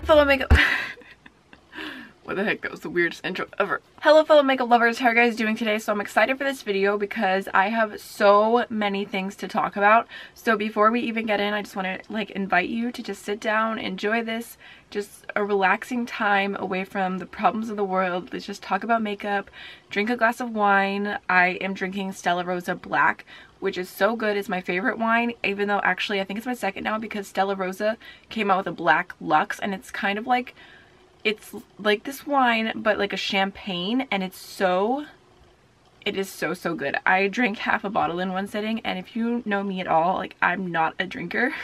Fellow makeup what the heck, that was the weirdest intro ever. Hello fellow makeup lovers, how are you guys doing today? So I'm excited for this video because I have so many things to talk about. So before we even get in, I just want to like invite you to just sit down, enjoy this, just a relaxing time away from the problems of the world. Let's just talk about makeup, drink a glass of wine. I am drinking Stella Rosa Black, which is so good. It's my favorite wine, even though actually I think it's my second now because Stella Rosa came out with a Black Luxe, and it's kind of like, it's like this wine but like a champagne, and it is so good. I drank half a bottle in one sitting, and if you know me at all, like I'm not a drinker.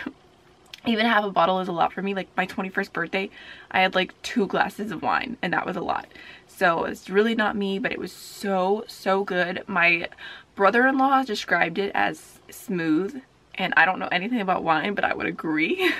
Even half a bottle is a lot for me. Like my 21st birthday, I had like 2 glasses of wine, and that was a lot. So it's really not me, but it was so good. My brother-in-law described it as smooth, and I don't know anything about wine, but I would agree.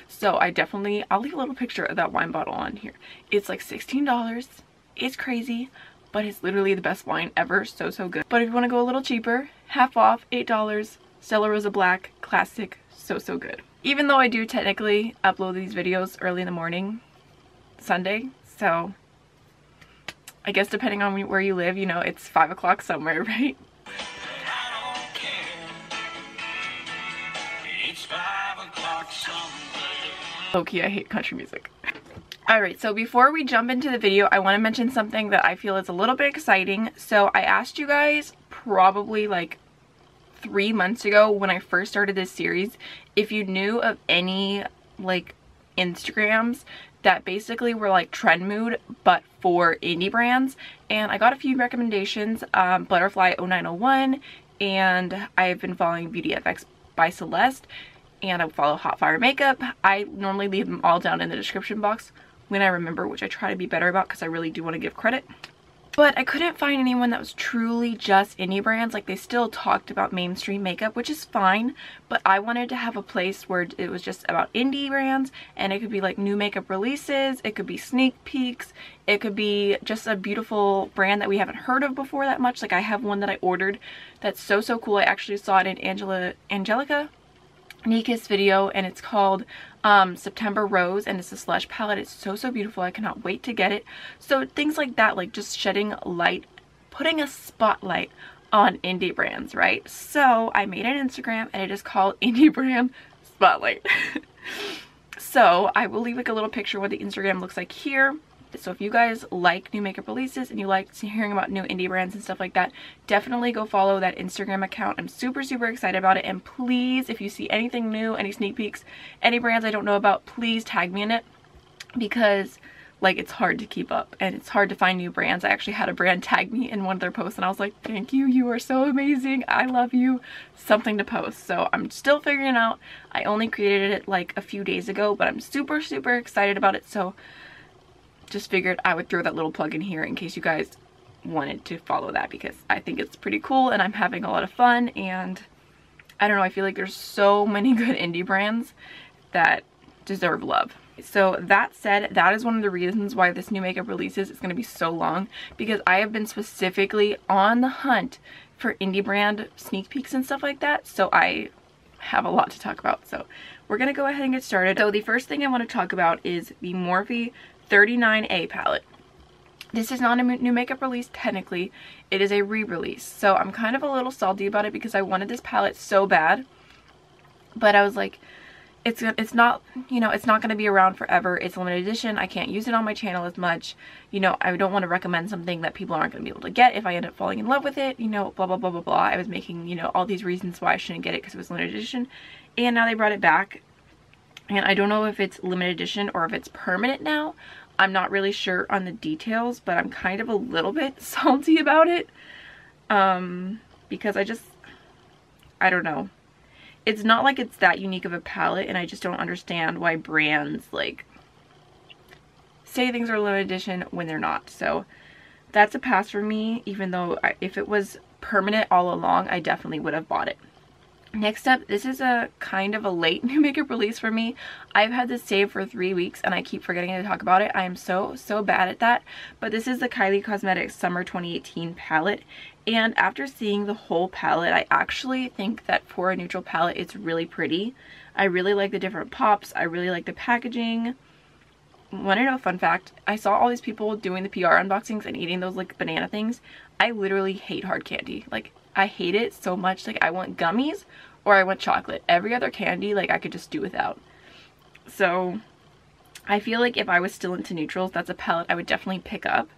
So I'll leave a little picture of that wine bottle on here. It's like $16. It's crazy, but it's literally the best wine ever. So good. But if you want to go a little cheaper, half off, $8, Stella Rosa Black, classic, so good. Even though I do technically upload these videos early in the morning, Sunday, so I guess depending on where you live, you know, it's 5 o'clock somewhere, right? Okay, I hate country music. Alright, so before we jump into the video, I want to mention something that I feel is a little bit exciting. So I asked you guys probably like 3 months ago when I first started this series if you knew of any like Instagrams that basically were like trend mood but for indie brands, and I got a few recommendations. Butterfly 0901, and I've been following Beauty FX by Celeste, and I follow Hot Fire Makeup. I normally leave them all down in the description box when I remember, which I try to be better about because I really do want to give credit. But I couldn't find anyone that was truly just indie brands. Like, they still talked about mainstream makeup, which is fine, but I wanted to have a place where it was just about indie brands, and it could be like new makeup releases, it could be sneak peeks, it could be just a beautiful brand that we haven't heard of before that much. Like, I have one that I ordered that's so cool. I actually saw it in Angelica Nika's video, and it's called September Rose, and it's a Slush palette. It's so beautiful. I cannot wait to get it. So things like that, like just shedding light, putting a spotlight on indie brands, right? So I made an Instagram, and it is called Indie Brand Spotlight. So I will leave like a little picture of what the Instagram looks like here. So if you guys like new makeup releases and you like hearing about new indie brands and stuff like that, definitely go follow that Instagram account. I'm super excited about it, and please, if you see anything new, any sneak peeks, any brands I don't know about, please tag me in it, because like it's hard to keep up and it's hard to find new brands. I actually had a brand tag me in one of their posts, and I was like, thank you, you are so amazing, I love you, something to post. So I'm still figuring it out. I only created it like a few days ago, but I'm super excited about it. So just figured I would throw that little plug in here in case you guys wanted to follow that, because I think it's pretty cool and I'm having a lot of fun, and I don't know, I feel like there's so many good indie brands that deserve love. So that said, that is one of the reasons why this new makeup releases is going to be so long, because I have been specifically on the hunt for indie brand sneak peeks and stuff like that, so I have a lot to talk about. So we're going to go ahead and get started. So the first thing I want to talk about is the Morphe 39A palette. This is not a new makeup release technically, it is a re-release. So I'm kind of a little salty about it because I wanted this palette so bad, but I was like, it's not, you know, it's not going to be around forever. It's limited edition. I can't use it on my channel as much. You know, I don't want to recommend something that people aren't going to be able to get if I end up falling in love with it, you know, blah blah. I was making, you know, all these reasons why I shouldn't get it because it was limited edition, and now they brought it back. And I don't know if it's limited edition or if it's permanent now. I'm not really sure on the details, but I'm kind of a little bit salty about it. Because I don't know. It's not like it's that unique of a palette, and I just don't understand why brands like say things are limited edition when they're not. So that's a pass for me, even though if it was permanent all along, I definitely would have bought it. Next up, this is a kind of a late new makeup release for me. I've had this saved for 3 weeks and I keep forgetting to talk about it. I am so bad at that. But this is the Kylie Cosmetics Summer 2018 palette. And after seeing the whole palette, I actually think that for a neutral palette, it's really pretty. I really like the different pops. I really like the packaging. want to know a fun fact? I saw all these people doing the PR unboxings and eating those like banana things. I literally hate hard candy. Like, I hate it so much. Like, I want gummies or I want chocolate. Every other candy, like, I could just do without. So I feel like if I was still into neutrals, that's a palette I would definitely pick up.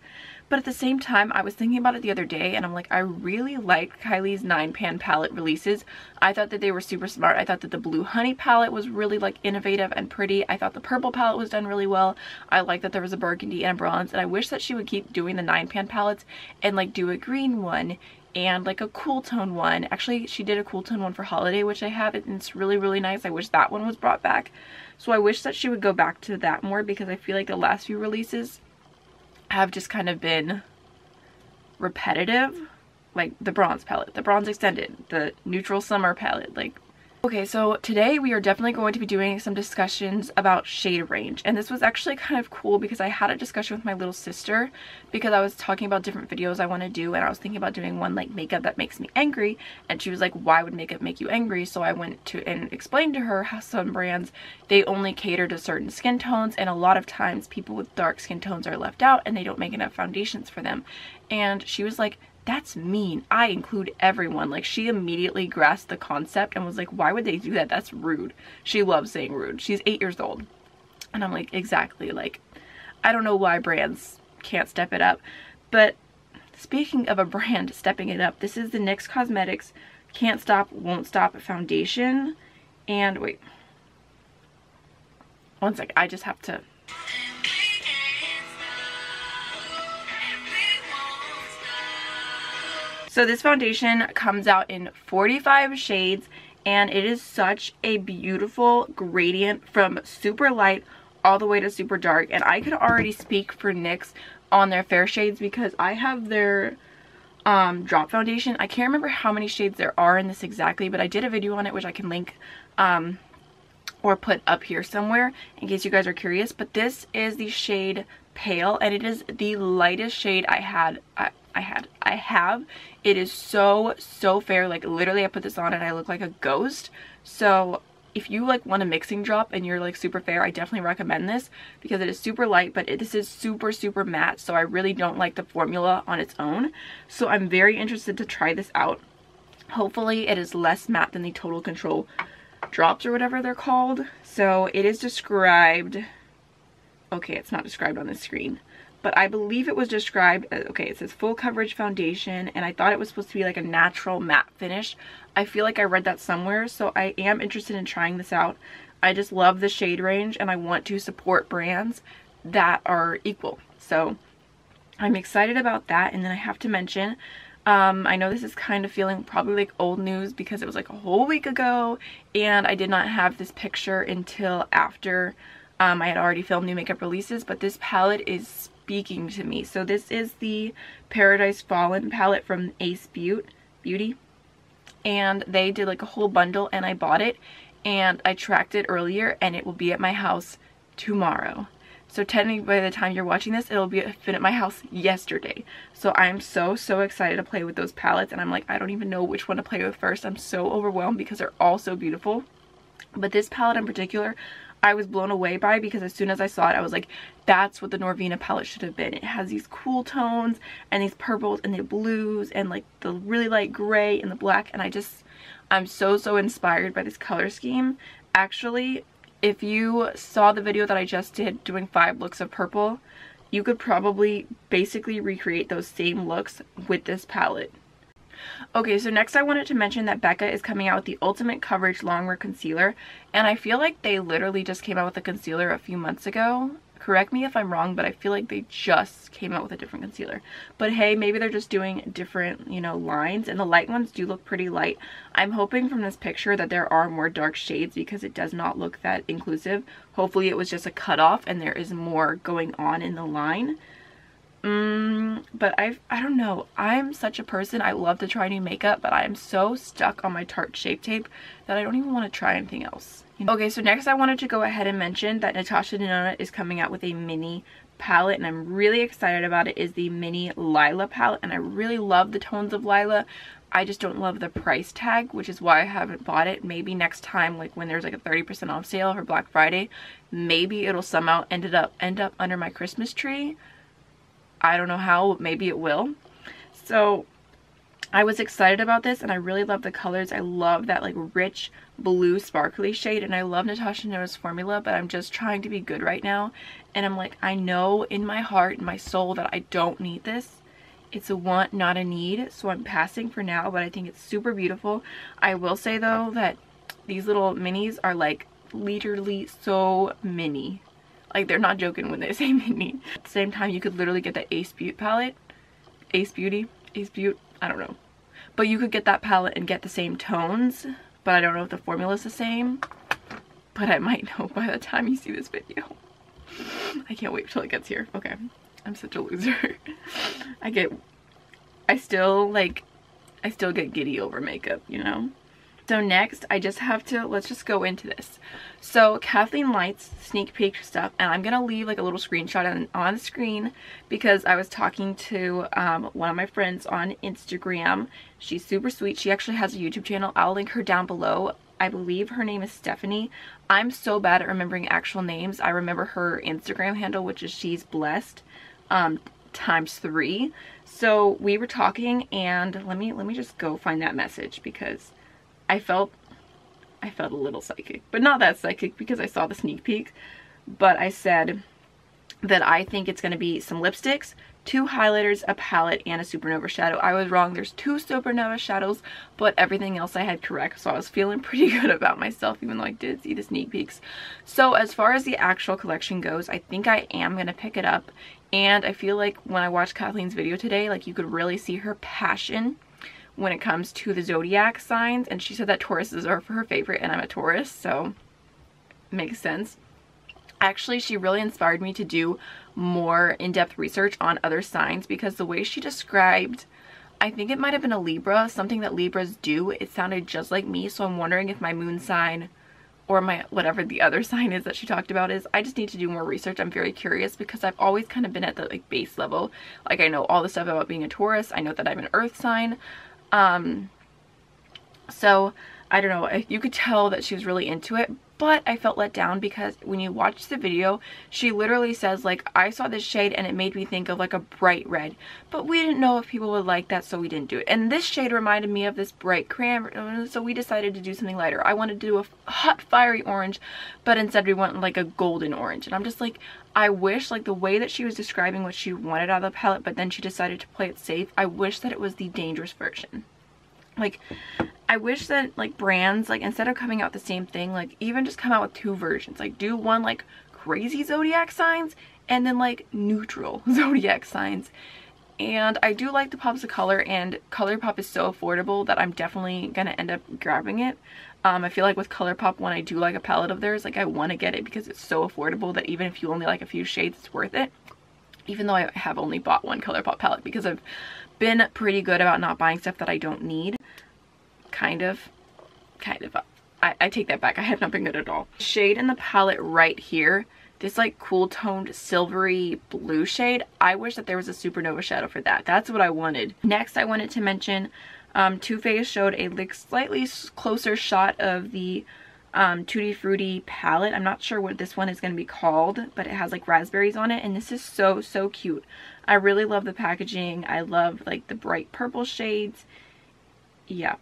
But at the same time, I was thinking about it the other day and I'm like, I really liked Kylie's 9-pan palette releases. I thought that they were super smart. I thought that the Blue Honey palette was really like innovative and pretty. I thought the purple palette was done really well. I like that there was a burgundy and a bronze, and I wish that she would keep doing the 9-pan palettes and like do a green one and like a cool tone one. Actually, she did a cool tone one for holiday, which I have, and it's really, really nice. I wish that one was brought back. So I wish that she would go back to that more, because I feel like the last few releases have just kind of been repetitive. Like the bronze palette, the bronze extended, the neutral summer palette, like. Okay, so today we are definitely going to be doing some discussions about shade range, and this was actually kind of cool because I had a discussion with my little sister because I was talking about different videos I want to do, and I was thinking about doing one like makeup that makes me angry, and she was like, why would makeup make you angry? So I went to and explained to her how some brands, they only cater to certain skin tones, and a lot of times people with dark skin tones are left out and they don't make enough foundations for them. And she was like, that's mean. I include everyone. Like, she immediately grasped the concept and was like, why would they do that? That's rude. She loves saying rude. She's 8 years old. And I'm like, exactly. Like, I don't know why brands can't step it up. But speaking of a brand stepping it up, this is the NYX Cosmetics Can't Stop, Won't Stop foundation. And wait. One sec. I just have to... So this foundation comes out in 45 shades, and it is such a beautiful gradient from super light all the way to super dark. And I could already speak for NYX on their fair shades because I have their drop foundation. I can't remember how many shades there are in this exactly, but I did a video on it which I can link or put up here somewhere in case you guys are curious. But this is the shade Pale, and it is the lightest shade I have. It is so fair. Like, literally I put this on and I look like a ghost. So if you like want a mixing drop and you're like super fair, I definitely recommend this because it is super light, but this is super matte, so I really don't like the formula on its own. So I'm very interested to try this out. Hopefully it is less matte than the Total Control drops or whatever they're called. So it is described, okay, it's not described on the screen, but I believe it was described as, okay, it says full coverage foundation, and I thought it was supposed to be like a natural matte finish. I feel like I read that somewhere, so I am interested in trying this out. I just love the shade range and I want to support brands that are equal. So I'm excited about that. And then I have to mention, I know this is kind of feeling probably like old news because it was like a whole week ago and I did not have this picture until after I had already filmed new makeup releases, but this palette is speaking to me. So this is the Paradise Fallen palette from Este Beauty, and they did like a whole bundle and I bought it and I tracked it earlier and it will be at my house tomorrow. So technically by the time you're watching this, it'll been at my house yesterday. So I'm so excited to play with those palettes, and I'm like, I don't even know which one to play with first. I'm so overwhelmed because they're all so beautiful. But this palette in particular, I was blown away by, because as soon as I saw it, I was like, that's what the Norvina palette should have been. It has these cool tones and these purples and the blues and like the really light gray and the black, and I'm so inspired by this color scheme. Actually, if you saw the video that I just did doing 5 looks of purple, you could probably basically recreate those same looks with this palette. Okay, so next I wanted to mention that Becca is coming out with the Ultimate Coverage Longwear Concealer, and I feel like they literally just came out with a concealer a few months ago. Correct me if I'm wrong, but I feel like they just came out with a different concealer. But hey, maybe they're just doing different, you know, lines, and the light ones do look pretty light. I'm hoping from this picture that there are more dark shades because it does not look that inclusive. Hopefully it was just a cutoff and there is more going on in the line. But I don't know. I'm such a person, I love to try new makeup, but I am so stuck on my Tarte Shape Tape that I don't even want to try anything else. Okay, so next I wanted to go ahead and mention that Natasha Denona is coming out with a mini palette, and I'm really excited about it. Is the mini Lila palette, and I really love the tones of Lila, I just don't love the price tag, which is why I haven't bought it. Maybe next time, like when there's like a 30% off sale for Black Friday, maybe it'll somehow end up under my Christmas tree. I don't know how, maybe it will. So I was excited about this, and I really love the colors. I love that like rich blue sparkly shade, and I love Natasha Denonia's formula, but I'm just trying to be good right now. And I'm like, I know in my heart and my soul that I don't need this. It's a want, not a need, so I'm passing for now, but I think it's super beautiful. I will say though that these little minis are like literally so mini. Like, they're not joking when they say mini. At the same time, you could literally get the Ace Beauty palette. Ace Beauty? Ace Beauty? I don't know. But you could get that palette and get the same tones, but I don't know if the formula is the same. But I might know by the time you see this video. I can't wait till it gets here. Okay. I'm such a loser. I still get giddy over makeup, you know? So next, I just have to, let's just go into this. So Kathleen Light's sneak peek stuff, and I'm gonna leave like a little screenshot on the screen because I was talking to one of my friends on Instagram. She's super sweet. She actually has a YouTube channel. I'll link her down below. I believe her name is Stephanie. I'm so bad at remembering actual names. I remember her Instagram handle, which is She's Blessed ×3. So we were talking, and let me just go find that message because I felt a little psychic, but not that psychic because I saw the sneak peek. But I said that I think it's going to be some lipsticks, 2 highlighters, a palette, and a supernova shadow. I was wrong. There's 2 supernova shadows, but everything else I had correct. So I was feeling pretty good about myself, even though I did see the sneak peeks. So as far as the actual collection goes, I think I am going to pick it up. And I feel like when I watched Kathleen's video today, like you could really see her passion when it comes to the zodiac signs, and she said that Tauruses are her favorite, and I'm a Taurus, so makes sense. Actually, she really inspired me to do more in-depth research on other signs because the way she described, I think it might have been a Libra, something that Libras do, it sounded just like me. So I'm wondering if my moon sign or my whatever the other sign is that she talked about is. I just need to do more research. I'm very curious because I've always kind of been at the like base level. Like, I know all the stuff about being a Taurus. I know that I'm an earth sign. So I don't know, you could tell that she was really into it, but I felt let down because when you watch the video, she literally says like, I saw this shade and it made me think of like a bright red, but we didn't know if people would like that, so we didn't do it. And this shade reminded me of this bright cran, so we decided to do something lighter. I wanted to do a hot fiery orange, but instead we went like a golden orange. And I'm just like, I wish, like the way that she was describing what she wanted out of the palette, but then she decided to play it safe, I wish that it was the dangerous version. Like, I wish that like brands, like instead of coming out the same thing, like even just come out with 2 versions. Like do one like crazy zodiac signs and then like neutral zodiac signs. And I do like the pops of color, and Colourpop is so affordable that I'm definitely gonna end up grabbing it. I feel like with Colourpop, when I do like a palette of theirs, like I want to get it because it's so affordable that even if you only like a few shades, it's worth it. Even though I have only bought 1 Colourpop palette because I've been pretty good about not buying stuff that I don't need. Kind of. I take that back. I have not been good at all. Shade in the palette right here, this like cool toned silvery blue shade, I wish that there was a supernova shadow for that. That's what I wanted. Next, I wanted to mention Too Faced showed a like slightly closer shot of the Tutti Frutti palette. I'm not sure what this one is going to be called, but it has like raspberries on it, and this is so cute. I really love the packaging. I love like the bright purple shades. Yeah,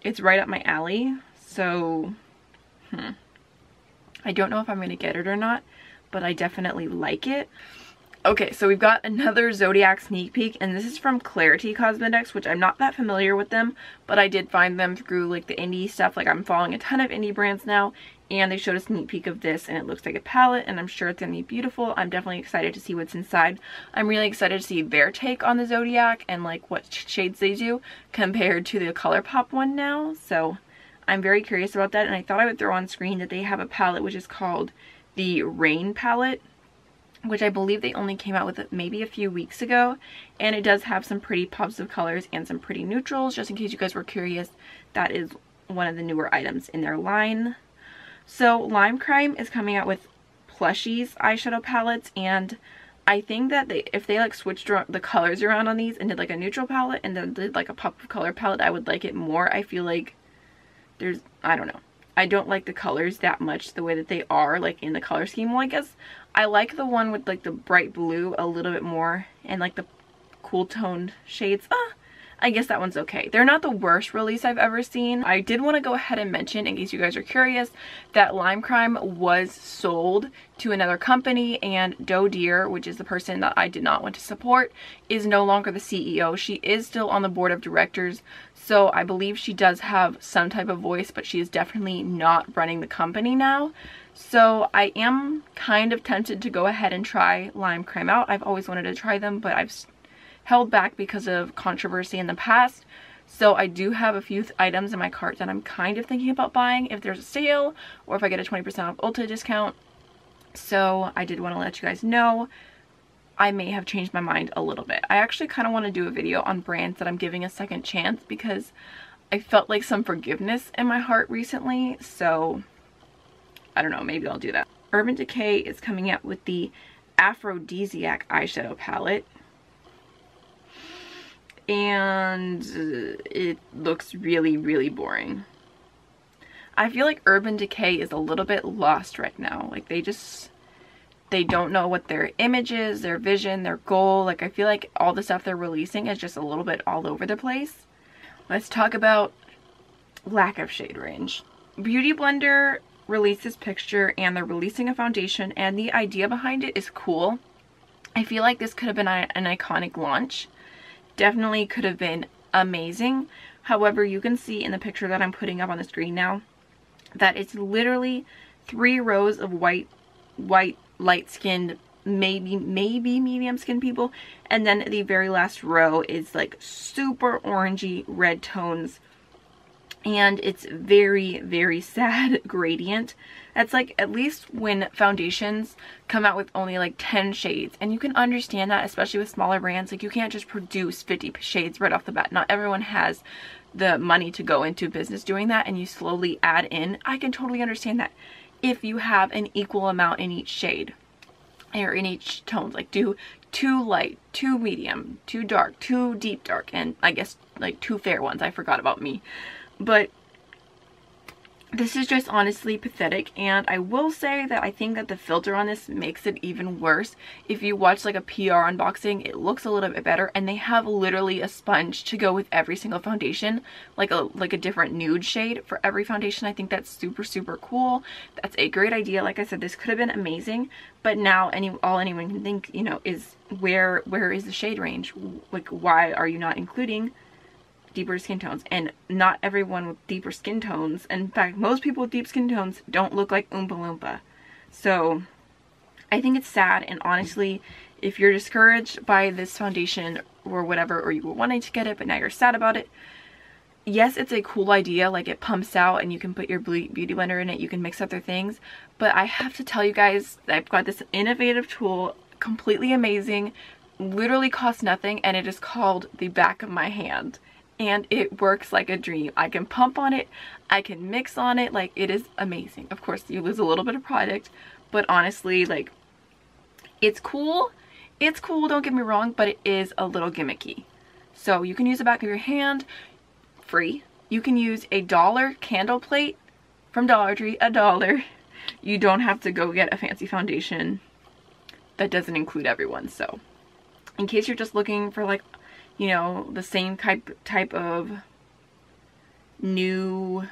it's right up my alley. So I don't know if I'm going to get it or not, but I definitely like it. Okay, so we've got another Zodiac sneak peek, and this is from Clarity Cosmetics, which I'm not that familiar with them, but I did find them through like the indie stuff. Like I'm following a ton of indie brands now, and they showed a sneak peek of this, and it looks like a palette, and I'm sure it's gonna be beautiful. I'm definitely excited to see what's inside. I'm really excited to see their take on the Zodiac and like what shades they do compared to the Colourpop one now. So I'm very curious about that, and I thought I would throw on screen that they have a palette which is called the Rain palette, which I believe they only came out with it maybe a few weeks ago, and it does have some pretty pops of colors and some pretty neutrals. Just in case you guys were curious, that is one of the newer items in their line. So Limecrime is coming out with Plushies eyeshadow palettes, and I think that if they like switched the colors around on these and did like a neutral palette and then did like a pop of color palette, I would like it more. I feel like I don't know. I don't like the colors that much the way that they are like in the color scheme. Well, I guess I like the one with like the bright blue a little bit more and like the cool toned shades. I guess that one's okay. They're not the worst release I've ever seen. I did want to go ahead and mention, in case you guys are curious, that Limecrime was sold to another company, and Doe Deer, which is the person that I did not want to support, is no longer the CEO. She is still on the board of directors, so I believe she does have some type of voice, but she is definitely not running the company now. So I am kind of tempted to go ahead and try Limecrime out. I've always wanted to try them, but I've held back because of controversy in the past. So I do have a few items in my cart that I'm kind of thinking about buying if there's a sale or if I get a 20% off Ulta discount. So I did want to let you guys know I may have changed my mind a little bit. I actually kind of want to do a video on brands that I'm giving a second chance because I felt like some forgiveness in my heart recently. So I don't know, maybe I'll do that. Urban Decay is coming out with the Aphrodisiac eyeshadow palette. And it looks really, really boring. I feel like Urban Decay is a little bit lost right now. Like they don't know what their image is, their vision, their goal. Like I feel like all the stuff they're releasing is just a little bit all over the place. Let's talk about lack of shade range. Beauty Blender released this picture and they're releasing a foundation, and the idea behind it is cool. I feel like this could have been an iconic launch. Definitely could have been amazing. However, you can see in the picture that I'm putting up on the screen now that it's literally 3 rows of white light-skinned, maybe medium-skinned people, and then the very last row is like super orangey red tones, and it's very, very sad gradient. That's like, at least when foundations come out with only like 10 shades, and you can understand that, especially with smaller brands. Like you can't just produce 50 shades right off the bat. Not everyone has the money to go into business doing that, and you slowly add in. I can totally understand that if you have an equal amount in each shade or in each tones, like do 2 light, 2 medium, 2 dark, 2 deep dark, and I guess like 2 fair ones. I forgot about me. But this is just honestly pathetic, and I will say that I think that the filter on this makes it even worse. If you watch like a PR unboxing, it looks a little bit better, and they have literally a sponge to go with every single foundation, like a different nude shade for every foundation. I think that's super, super cool. That's a great idea. Like I said, this could have been amazing, but now all anyone can think, you know, is where is the shade range? Like, why are you not including deeper skin tones? And not everyone with deeper skin tones, in fact most people with deep skin tones, don't look like Oompa Loompa. So I think it's sad, and honestly, if you're discouraged by this foundation or whatever, or you were wanting to get it but now you're sad about it, yes, it's a cool idea. Like it pumps out and you can put your beauty blender in it, you can mix up their things, but I have to tell you guys, I've got this innovative tool, completely amazing, literally costs nothing, and it is called the back of my hand. And it works like a dream. I can pump on it, I can mix on it, like it is amazing. Of course you lose a little bit of product, but honestly, like, it's cool. It's cool, don't get me wrong, but it is a little gimmicky. So you can use the back of your hand, free. You can use a $1 candle plate from Dollar Tree, $1. You don't have to go get a fancy foundation that doesn't include everyone. So in case you're just looking for like, you know, the same type of new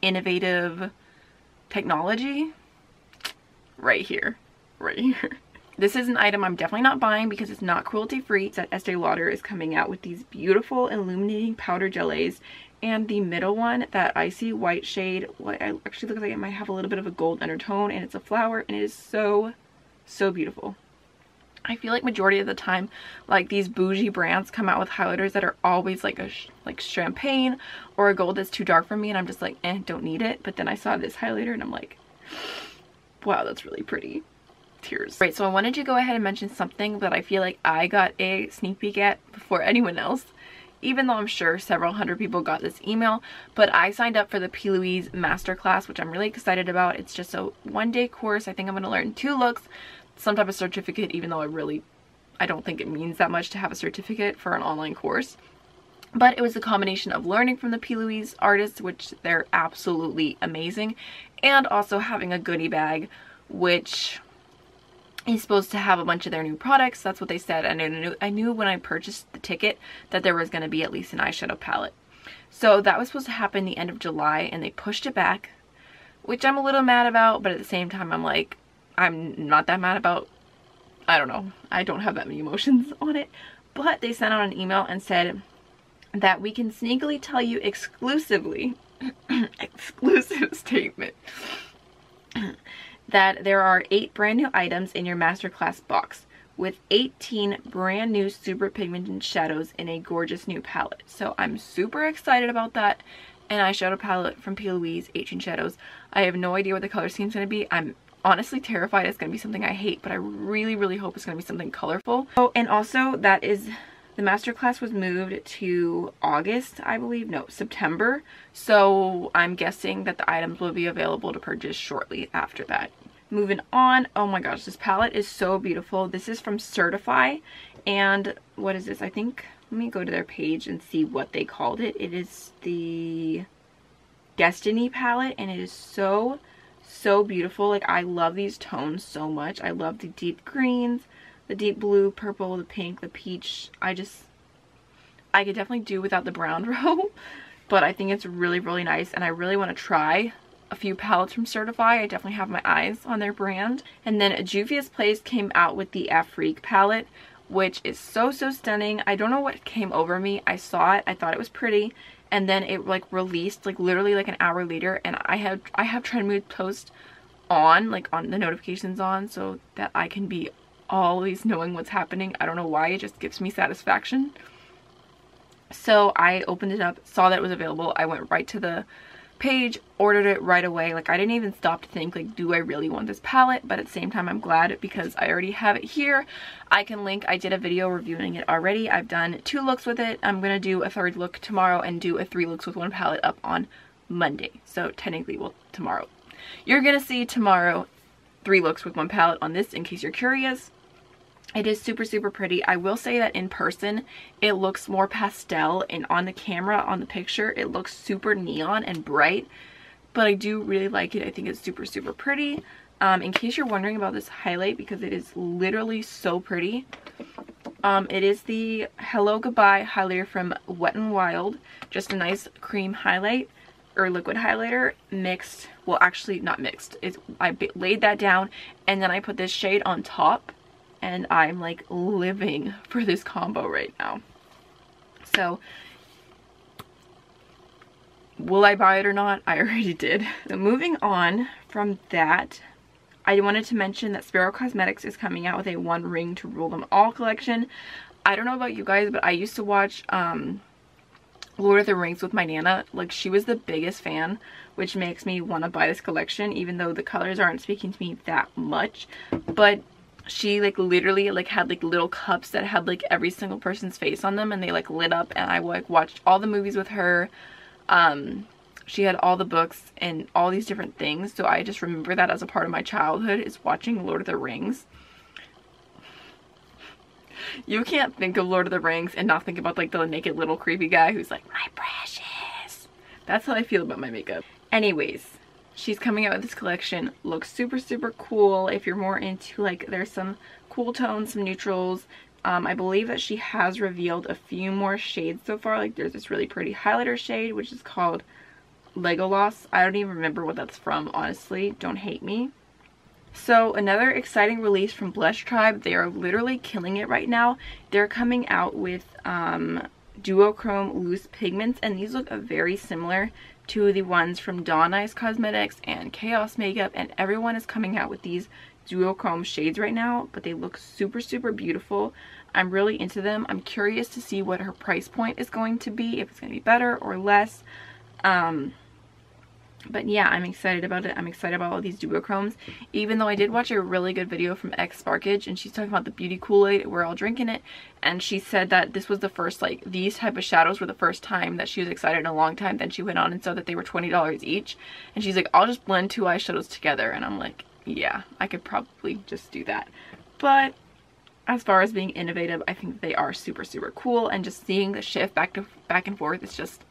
innovative technology, right here. This is an item I'm definitely not buying because it's not cruelty free. It's that Este Lauder is coming out with these beautiful illuminating powder gelées, and the middle one, that icy white shade, what I actually looks like it might have a little bit of a gold undertone, and it's a flower, and it is so beautiful. I feel like majority of the time, like these bougie brands come out with highlighters that are always like like champagne or a gold that's too dark for me, and I'm just like, don't need it. But then I saw this highlighter and I'm like, wow, that's really pretty. Tears. Right, so I wanted to go ahead and mention something that I feel like I got a sneak peek at before anyone else, even though I'm sure several hundred people got this email. But I signed up for the Louise Masterclass, which I'm really excited about. It's just a one-day course. I think I'm going to learn 2 looks. some type of certificate, even though I don't think it means that much to have a certificate for an online course. But it was a combination of learning from the P. Louise artists, which they're absolutely amazing, and also having a goodie bag, which is supposed to have a bunch of their new products. That's what they said. And I knew when I purchased the ticket that there was going to be at least an eyeshadow palette. So that was supposed to happen the end of July, and they pushed it back, which I'm a little mad about, but at the same time I'm like, I'm not that mad about, I don't know, I don't have that many emotions on it. But they sent out an email and said that we can sneakily tell you exclusively, exclusive statement, that there are 8 brand new items in your Masterclass box with 18 brand new super pigmented shadows in a gorgeous new palette. So I'm super excited about that. An eyeshadow palette from P. Louise, 18 shadows. I have no idea what the color scheme is going to be. I'm honestly terrified it's going to be something I hate, but I really, really hope it's going to be something colorful. Oh, and also that is, the Masterclass was moved to August, I believe. No, September. So I'm guessing that the items will be available to purchase shortly after that. Moving on. Oh my gosh, this palette is so beautiful. This is from Certify. And what is this? I think, let me go to their page and see what they called it. It is the Destiny palette, and it is so, so beautiful. Like, I love these tones so much. I love the deep greens, the deep blue, purple, the pink, the peach. I could definitely do without the brown row, but I think it's really, really nice, and I really want to try a few palettes from Certify. I definitely have my eyes on their brand. And then Juvia's Place came out with the Afrique palette, which is so, so stunning. I don't know what came over me. I saw it, I thought it was pretty, and then it like released like literally like an hour later, and I have Trend Mood Post on, like on the notifications on, so that I can be always knowing what's happening. I don't know why, it just gives me satisfaction. So I opened it up, saw that it was available. I went right to the page, ordered it right away. Like, I didn't even stop to think like, do I really want this palette? But at the same time, I'm glad because I already have it here. I can link, I did a video reviewing it already. I've done 2 looks with it. I'm gonna do a 3rd look tomorrow and do a 3 looks with 1 palette up on Monday. So technically, well, tomorrow. You're gonna see tomorrow 3 looks with 1 palette on this, in case you're curious. It is super, super pretty. I will say that in person, it looks more pastel, and on the camera, on the picture, it looks super neon and bright, but I do really like it. I think it's super, super pretty. In case you're wondering about this highlight, because it is literally so pretty, it is the Hello Goodbye highlighter from Wet n Wild. Just a nice cream highlight, or liquid highlighter, mixed, well, actually not mixed. I laid that down, and then I put this shade on top, and I'm like living for this combo right now. So will I buy it or not? I already did. So moving on from that, I wanted to mention that Sparrow Cosmetics is coming out with a 1 ring to rule them all collection. I don't know about you guys, but I used to watch Lord of the Rings with my Nana. Like, she was the biggest fan, which makes me want to buy this collection, even though the colors aren't speaking to me that much. But she like literally like had like little cups that had like every single person's face on them, and they like lit up, and I like watched all the movies with her. She had all the books and all these different things, so I just remember that as a part of my childhood, is watching Lord of the Rings. You can't think of Lord of the Rings and not think about like the naked little creepy guy who's like, my precious. That's how I feel about my makeup. Anyways, she's coming out with this collection. Looks super, super cool. If you're more into like, there's some cool tones, some neutrals. I believe that she has revealed a few more shades so far. Like, there's this really pretty highlighter shade, which is called Legolas. I don't even remember what that's from, honestly. Don't hate me. So another exciting release from Blush Tribe. They are literally killing it right now. They're coming out with duochrome loose pigments, and these look very similar to the ones from Dollhouse Cosmetics and Chaos Makeup, and everyone is coming out with these duochrome shades right now, but they look super, super beautiful. I'm really into them. I'm curious to see what her price point is going to be, if it's going to be better or less. But yeah, I'm excited about it. I'm excited about all these duochromes, even though I did watch a really good video from X Sparkage, and she's talking about the beauty Kool-Aid. We're all drinking it, and she said that this was the first, like, these type of shadows were the first time that she was excited in a long time. Then she went on and said that they were $20 each, and she's like, I'll just blend 2 eyeshadows together, and I'm like, yeah, I could probably just do that. But as far as being innovative, I think they are super, super cool. And just seeing the shift back and forth, it's just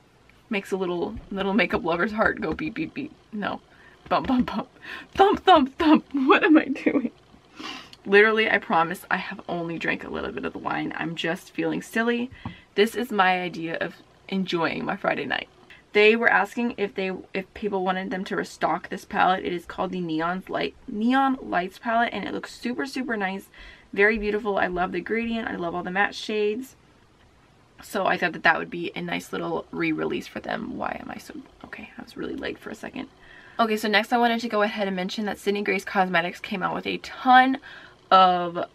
makes a little makeup lover's heart go beep, beep, beep. No. Bump, bump, bump. Thump, thump, thump. What am I doing? Literally, I promise I have only drank a little bit of the wine. I'm just feeling silly. This is my idea of enjoying my Friday night. They were asking if people wanted them to restock this palette. It is called the Neon Lights palette, and it looks super, super nice. Very beautiful. I love the gradient. I love all the matte shades. So I thought that that would be a nice little re-release for them. Why am I so... Okay, I was really late for a second. Okay, so next I wanted to go ahead and mention that Sydney Grace Cosmetics came out with a ton of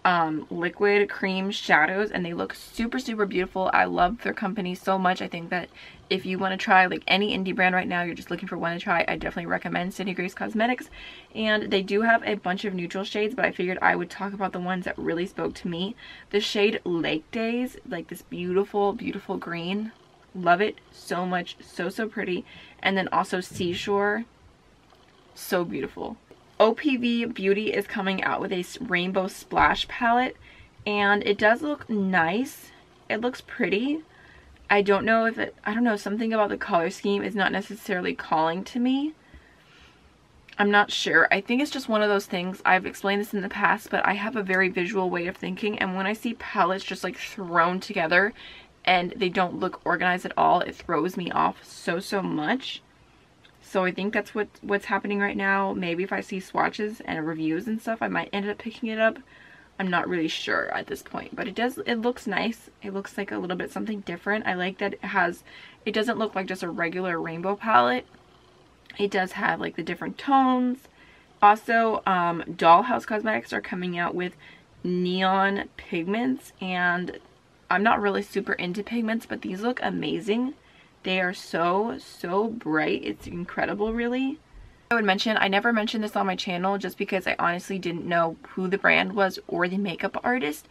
liquid cream shadows, and they look super, super beautiful. I love their company so much. I think that if you want to try like any indie brand right now, you're just looking for one to try, I definitely recommend Sydney Grace Cosmetics. And they do have a bunch of neutral shades, but I figured I would talk about the ones that really spoke to me. The shade Lake Days, like this beautiful, beautiful green. Love it so much. So, so pretty. And then also Seashore. So beautiful. Opv Beauty is coming out with a rainbow splash palette, and it does look nice. It looks pretty. I don't know if it, I don't know, something about the color scheme is not necessarily calling to me. I'm not sure. I think it's just one of those things. I've explained this in the past, but I have a very visual way of thinking, and when I see palettes just like thrown together and they don't look organized at all, it throws me off so, so much. So I think that's what's happening right now. Maybe if I see swatches and reviews and stuff, I might end up picking it up. I'm not really sure at this point, but it looks nice. It looks like a little bit something different. I like that it doesn't look like just a regular rainbow palette. It does have like the different tones. Also, Dollhouse Cosmetics are coming out with neon pigments, and I'm not really super into pigments, but these look amazing. They are so, so bright. It's incredible, really. I would mention, I never mentioned this on my channel just because I honestly didn't know who the brand was or the makeup artist,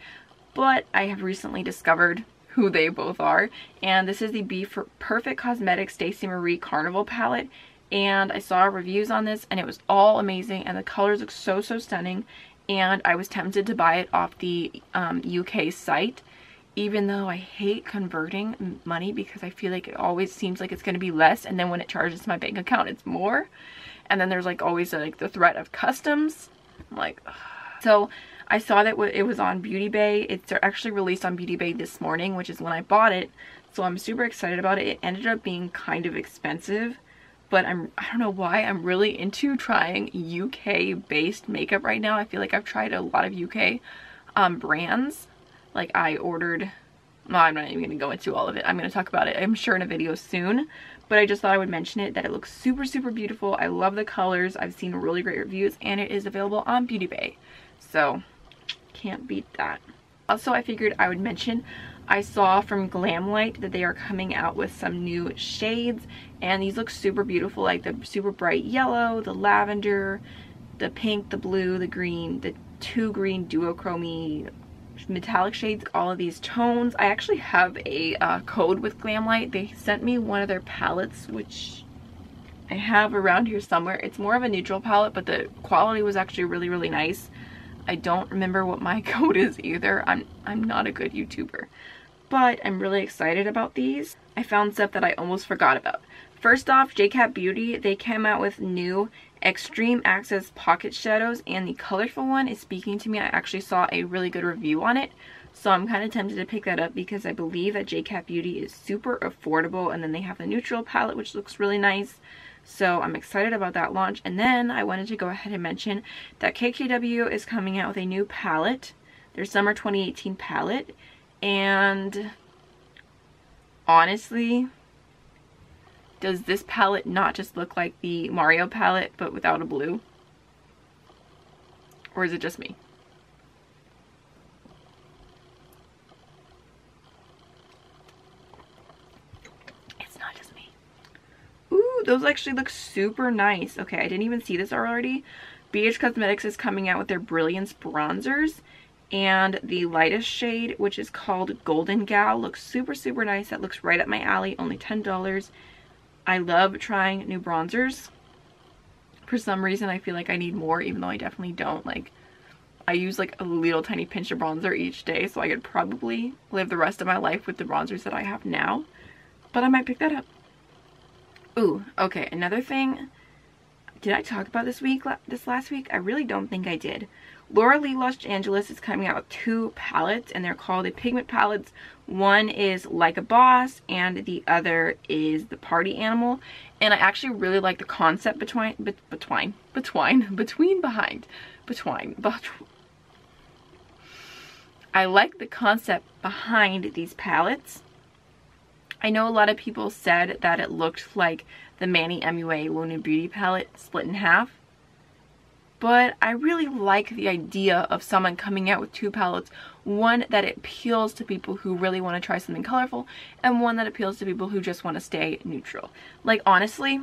but I have recently discovered who they both are. And this is the Be Perfect Cosmetics Stacey Marie Carnival palette. And I saw reviews on this, and it was all amazing, and the colors look so, so stunning. And I was tempted to buy it off the UK site, even though I hate converting money because I feel like it always seems like it's going to be less, and then when it charges my bank account it's more, and then there's like always like the threat of customs. I'm like, ugh. So I saw that it was on Beauty Bay. It's actually released on Beauty Bay this morning, which is when I bought it, so I'm super excited about it. It ended up being kind of expensive, but I don't know why I'm really into trying UK based makeup right now. I feel like I've tried a lot of UK brands. Like I ordered, no, I'm not even going to go into all of it. I'm going to talk about it, I'm sure, in a video soon. But I just thought I would mention it, that it looks super, super beautiful. I love the colors. I've seen really great reviews, and it is available on Beauty Bay. So, can't beat that. Also, I figured I would mention, I saw from Glam White that they are coming out with some new shades. And these look super beautiful, like the super bright yellow, the lavender, the pink, the blue, the green, the 2 green duochrome metallic shades, all of these tones. I actually have a code with Glam White. They sent me one of their palettes, which I have around here somewhere. It's more of a neutral palette, but the quality was actually really, really nice. I don't remember what my code is either. I'm not a good YouTuber, but I'm really excited about these. I found stuff that I almost forgot about. First off, Jcap Beauty, they came out with new Extreme Access Pocket Shadows, and the colorful one is speaking to me. I actually saw a really good review on it, so I'm kind of tempted to pick that up because I believe that Jcap Beauty is super affordable, and then they have the neutral palette, which looks really nice. So I'm excited about that launch. And then I wanted to go ahead and mention that KKW is coming out with a new palette, their Summer 2018 palette, and honestly, does this palette not just look like the Mario palette but without a blue? Or is it just me? It's not just me. Ooh, those actually look super nice. Okay, I didn't even see this already. BH Cosmetics is coming out with their Brilliance bronzers. And the lightest shade, which is called Golden Gal, looks super, super nice. That looks right up my alley, only $10. I love trying new bronzers. for some reason I feel like I need more, even though I definitely don't. Like, I use like a little tiny pinch of bronzer each day, so I could probably live the rest of my life with the bronzers that I have now. But I might pick that up. Ooh, okay, another thing. Did I talk about this last week? I really don't think I did. Laura Lee Los Angeles is coming out with 2 palettes, and they're called the pigment palettes. One is Like a Boss, and the other is the Party Animal. And I actually really like the concept I like the concept behind these palettes. I know a lot of people said that it looked like the Manny MUA Luna Beauty palette split in half. But I really like the idea of someone coming out with 2 palettes. One that appeals to people who really want to try something colorful, and one that appeals to people who just want to stay neutral. Like, honestly,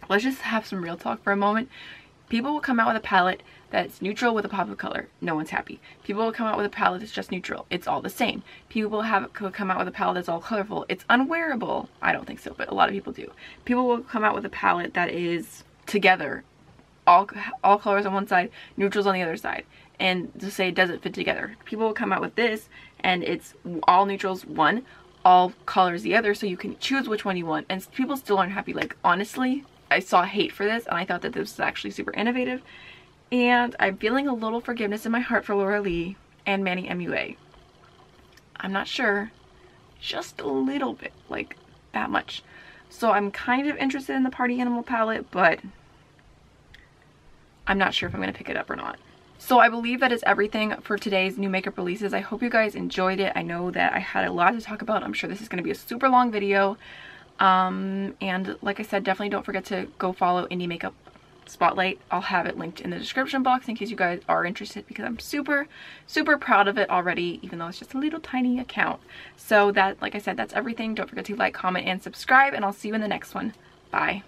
let's just have some real talk for a moment. People will come out with a palette that's neutral with a pop of color. No one's happy. People will come out with a palette that's just neutral. It's all the same. People will come out with a palette that's all colorful. It's unwearable. I don't think so, but a lot of people do. People will come out with a palette that is together. All colors on one side, neutrals on the other side, and to say it doesn't fit together. People will come out with this and it's all neutrals one, all colors the other, so you can choose which one you want, and people still aren't happy. Like, honestly, I saw hate for this, and I thought that this was actually super innovative, and I'm feeling a little forgiveness in my heart for Laura Lee and Manny MUA. I'm not sure, just a little bit, like that much. So I'm kind of interested in the Party Animal palette, but I'm not sure if I'm going to pick it up or not. So I believe that is everything for today's new makeup releases. I hope you guys enjoyed it. I know that I had a lot to talk about. I'm sure this is going to be a super long video. And like I said, definitely don't forget to go follow Indie Makeup Spotlight. I'll have it linked in the description box in case you guys are interested, because I'm super, super proud of it already, even though it's just a little tiny account. So that, like I said, that's everything. Don't forget to like, comment, and subscribe, and I'll see you in the next one. Bye.